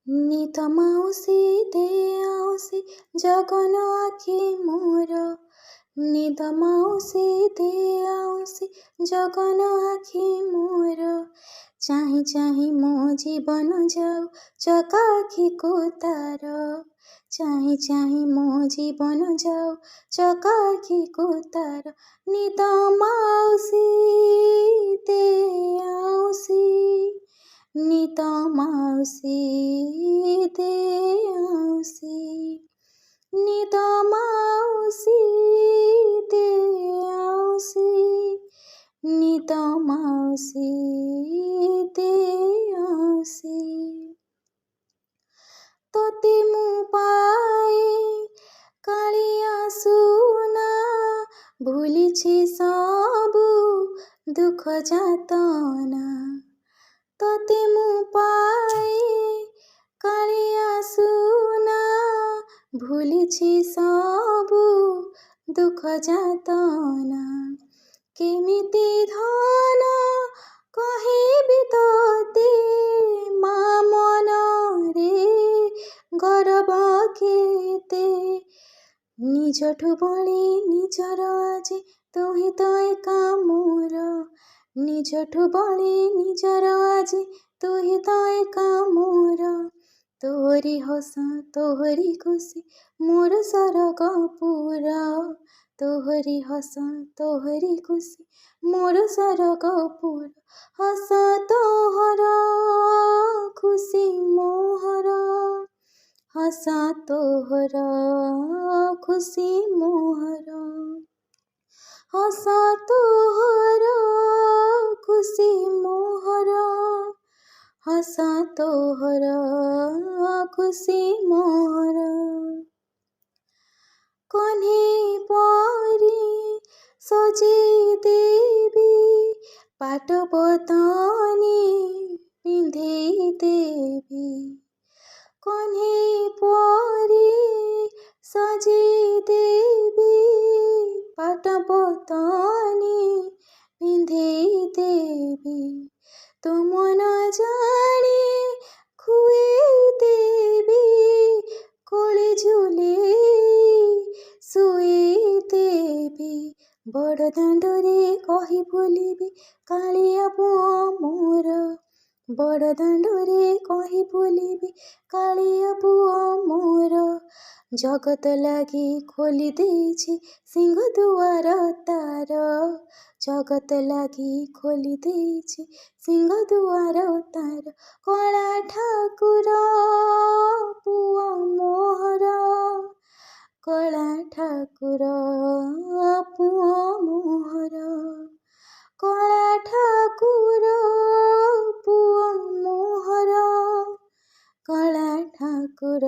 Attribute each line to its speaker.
Speaker 1: নিত মাউসী দে আউসী জগন আখি মোর, নিদ মাউসী দে আউসী জগন আখি মোর। চাহি চাহি ମୋ ଜୀବନ ଯାଉ ଚକା ଆଖିକୁ ତାର, ଚାହିଁ ଚାହିଁ ମୋ ଜୀବନ ଯାଉ ଚକା ଆଖିକୁ ତାର। ନିଦ ମାଉସୀ ଦେ ଆଉସୀ, ନିଦ ମାଉସୀ ଦେ ଆଉସୀ, ନିଦ ମାଉସୀ ଦେ ଆଉସୀ, ନିଦ ମାଉସୀ ଦେ ଆଉସୀ। ତୋତେ ମୁଁ ପାଇ କାଳିଆ ସୁନା, ଭୁଲିଛି ସବୁ ଦୁଃଖ ଯାତନା। ତୋତେ ମୁଁ ପାଇ କାଳିଆ ସୁନା, ଭୁଲିଛି ସବୁ ଦୁଃଖ ଯାତନା। କେମିତି ଧନ କହିବି ତୋତେ, ମା ମନରେ ଗରବ କେତେ। ନିଜଠୁ ବଳି ନିଜର ଆଜି ତୁ ହିଁ ତ ଏକା ମୋର, ନିଜଠୁ ବଳି ନିଜର ଆଜି ତୁ ହିଁ ତ ଏକା ମୋର। ତୋହରି ହସ ତୋହରି ଖୁସି ମୋର ସରଗ ପୁରା, ତୋହରି ହସ ତୋହରି ଖୁସି ମୋର ସରଗ ପୁରା। ହସ ତୋହର ଖୁସି ମୋହର, ହସ ତୋହର ଖୁସି ମୋହର, ହସ ତୋହର ଖୁସି ମୋହର, ହସ ତୋହର ଖୁସି ମୋହର। କହ୍ନେଇ ପରି ସଜେଇ ଦେବି, ପାଟ ପତନି ପିନ୍ଧେଇ ଦେବି। କହ୍ନେଇ ପରି ସଜେଇ ଦେବି, ପାଟ ପତନି ପିନ୍ଧେଇ ଦେବି। ତୋ ମନ ଜାଣି ଖୁଏଇ ଦେବି, କୋଳେ ଝୁଲେଇ ଶୁଏଇ ଦେବି। ବଡ଼ ଦାଣ୍ଡରେ କହି ଭୁଲିବି କାଳିଆ ପୁଅ ମୋର, ବଡ଼ ଦାଣ୍ଡରେ କହି ଭୁଲିବି କାଳିଆ ପୁଅ ମୋର। ଜଗତ ଲାଗି ଖୋଲି ଦେଇଛି ସିଂହଦୁଆର ତାର, ଜଗତ ଲାଗି ଖୋଲି ଦେଇଛି ସିଂହଦୁଆର ତାର। କଳା ଠାକୁର ପୁଅ ମୋହର, କଳା ଠାକୁର ପୁଅ ମୋହର, କଳା ଠାକୁର ପୁଅ ମୋହର, କଳା ଠାକୁର